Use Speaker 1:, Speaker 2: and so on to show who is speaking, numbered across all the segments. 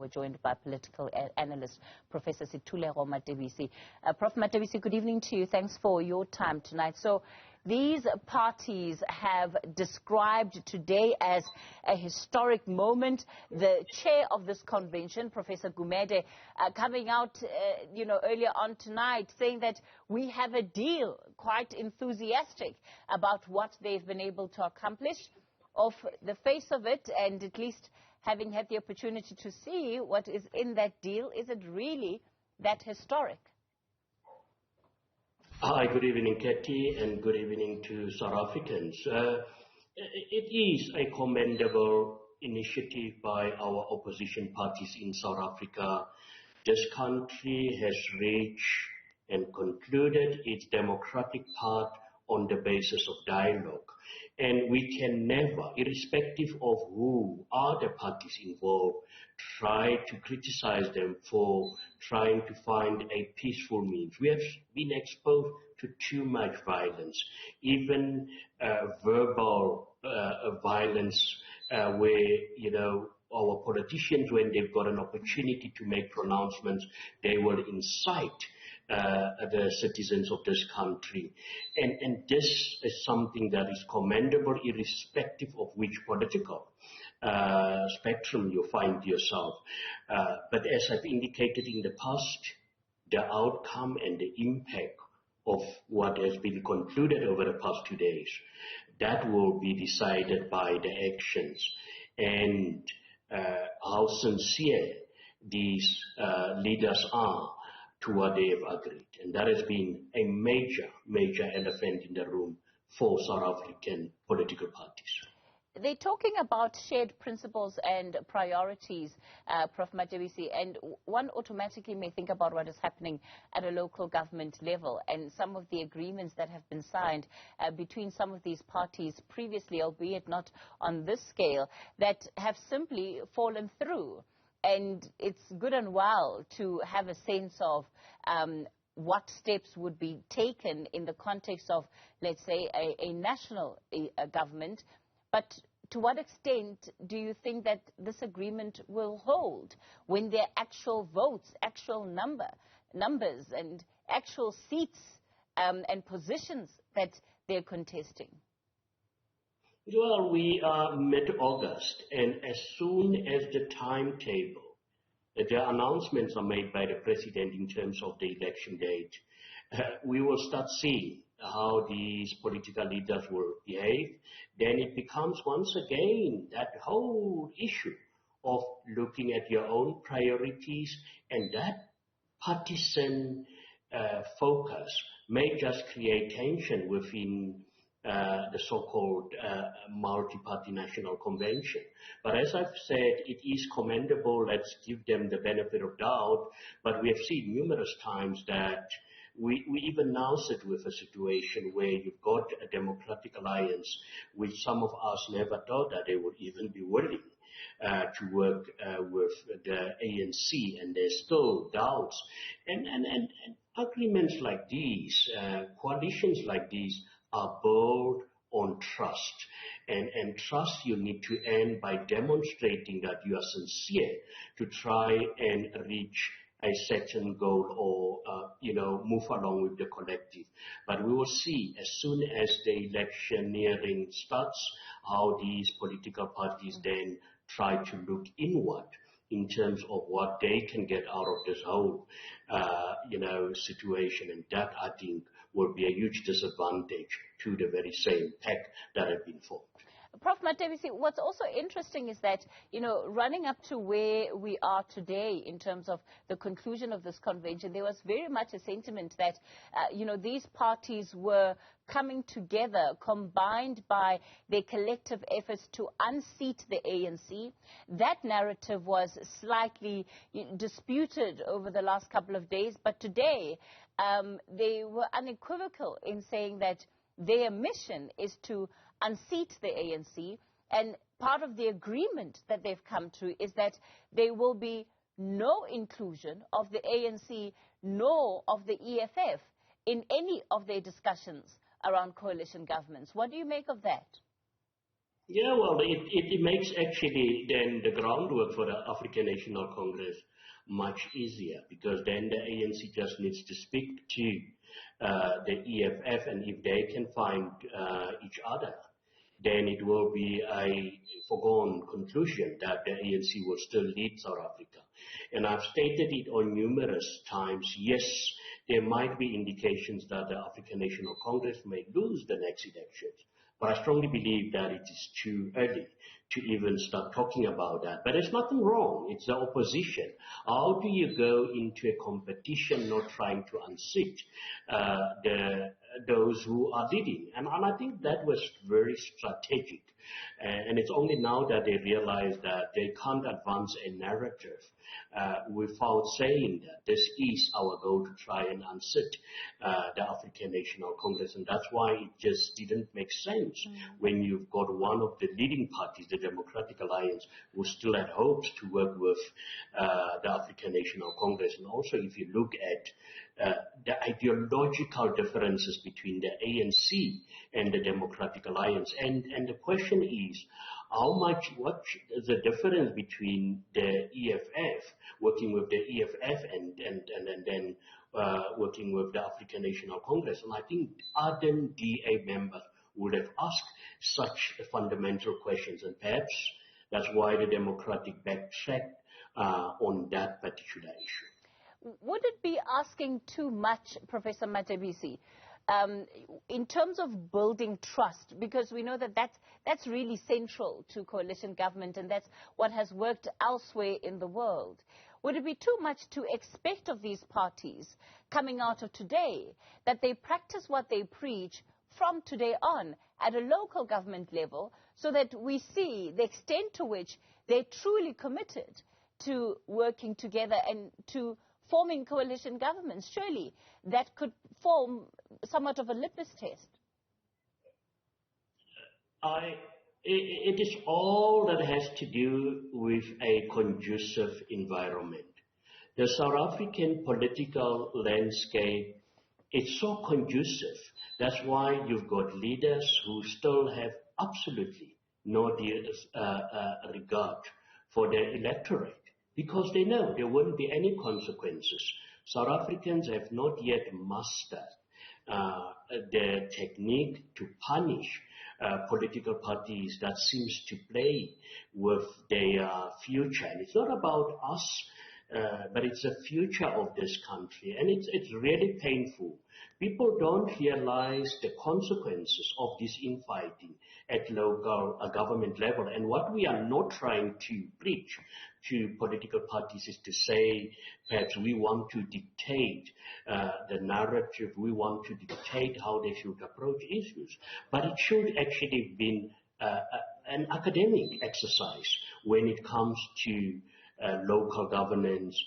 Speaker 1: We're joined by political analyst, Professor Sethulego Matebesi. Prof. Matebesi, good evening to you. Thanks for your time tonight. So these parties have described today as a historic moment. The chair of this convention, Professor Gumede, coming out earlier on tonight saying that we have a deal, quite enthusiastic about what they've been able to accomplish. Off the face of it, and at least having had the opportunity to see what is in that deal, is it really that historic?
Speaker 2: Hi, good evening, Katie, and good evening to South Africans. It is a commendable initiative by our opposition parties in South Africa. This country has reached and concluded its democratic path on the basis of dialogue. And we can never, irrespective of who are the parties involved, try to criticize them for trying to find a peaceful means. We have been exposed to too much violence, even verbal violence, where, our politicians, when they've got an opportunity to make pronouncements, they will incite the citizens of this country. And this is something that is commendable irrespective of which political spectrum you find yourself. But as I've indicated in the past, the outcome and the impact of what has been concluded over the past 2 days, that will be decided by the actions and how sincere these leaders are to what they have agreed. And that has been a major elephant in the room for South African political parties.
Speaker 1: They're talking about shared principles and priorities, Prof. Matebesi, and one automatically may think about what is happening at a local government level and some of the agreements that have been signed between some of these parties previously, albeit not on this scale, that have simply fallen through. And it's good and well to have a sense of what steps would be taken in the context of, let's say, a national government. But to what extent do you think that this agreement will hold when there are actual votes, actual numbers and actual seats and positions that they're contesting?
Speaker 2: Well, we are mid-August, and as soon as the timetable, the announcements are made by the president in terms of the election date, we will start seeing how these political leaders will behave. Then it becomes once again that whole issue of looking at your own priorities, and that partisan focus may just create tension within the so-called multi-party national convention. But as I've said, it is commendable. Let's give them the benefit of doubt. But we have seen numerous times that we even now sit with a situation where you've got a democratic alliance, which some of us never thought that they would even be willing to work with the ANC, and there's still doubts. And agreements like these, coalitions like these, are built on trust. And trust you need to end by demonstrating that you are sincere to try and reach a certain goal or, move along with the collective. But we will see as soon as the electioneering starts, how these political parties then try to look inward in terms of what they can get out of this whole, situation. And that, I think, will be a huge disadvantage to the very same pack that have been formed.
Speaker 1: Prof. Matebesi, what's also interesting is that, running up to where we are today in terms of the conclusion of this convention, there was very much a sentiment that, these parties were coming together, combined by their collective efforts to unseat the ANC. That narrative was slightly disputed over the last couple of days, but today they were unequivocal in saying that their mission is to unseat the ANC, and part of the agreement that they've come to is that there will be no inclusion of the ANC nor of the EFF in any of their discussions around coalition governments. What do you make of that?
Speaker 2: Yeah, well, it makes actually then the groundwork for the African National Congress much easier, because then the ANC just needs to speak to the EFF, and if they can find each other, then it will be a foregone conclusion that the ANC will still lead South Africa. And I've stated it on numerous times. Yes, there might be indications that the African National Congress may lose the next elections, but I strongly believe that it is too early to even start talking about that. But there's nothing wrong. It's the opposition. How do you go into a competition not trying to unseat those who are leading? And I think that was very strategic. And it's only now that they realize that they can't advance a narrative without saying that this is our goal to try and unseat the African National Congress. And that's why it just didn't make sense when you've got one of the leading parties, the Democratic Alliance, who still had hopes to work with the African National Congress. And also, if you look at the ideological differences between the ANC and the Democratic Alliance, and the question is, what is the difference between the EFF, working with the EFF, and then working with the African National Congress? And I think ardent DA members would have asked such fundamental questions, and perhaps that's why the Democratic backtracked on that particular issue.
Speaker 1: Would it be asking too much, Professor Matebesi, in terms of building trust? Because we know that that's really central to coalition government, and that's what has worked elsewhere in the world. Would it be too much to expect of these parties coming out of today that they practice what they preach from today on at a local government level, so that we see the extent to which they're truly committed to working together and to forming coalition governments? Surely that could form somewhat of a litmus test.
Speaker 2: It is all that has to do with a conducive environment. The South African political landscape is so conducive. That's why you've got leaders who still have absolutely no regard for their electorate, because they know there won't be any consequences. South Africans have not yet mastered the technique to punish political parties that seems to play with their future. And it's not about us, but it's the future of this country. And it's really painful. People don't realize the consequences of this infighting at local government level. And what we are not trying to preach to political parties is to say, perhaps we want to dictate the narrative, we want to dictate how they should approach issues. But it should actually be an academic exercise when it comes to local governance,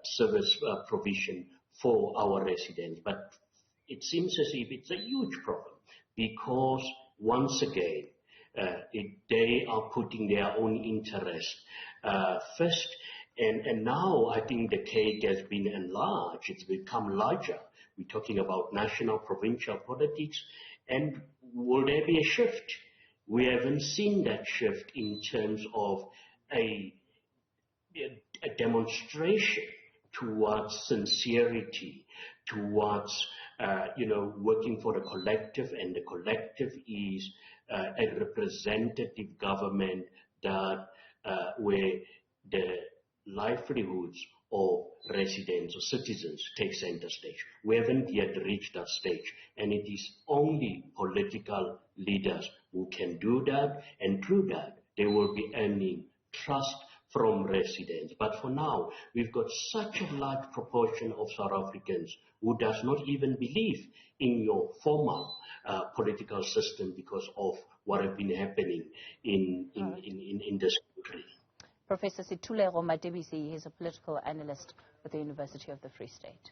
Speaker 2: service provision for our residents. But it seems as if it's a huge problem, because once again, they are putting their own interest first. And now I think the cake has been enlarged. It's become larger. We're talking about national, provincial politics. And will there be a shift? We haven't seen that shift in terms of a demonstration towards sincerity, towards working for the collective, and the collective is a representative government that where the livelihoods of residents or citizens take center stage. We haven't yet reached that stage, and it is only political leaders who can do that, and through that they will be earning trust from residents. But for now, we've got such a large proportion of South Africans who does not even believe in your formal political system because of what has been happening in this country.
Speaker 1: Professor Sethulego Matebesi is a political analyst with the University of the Free State.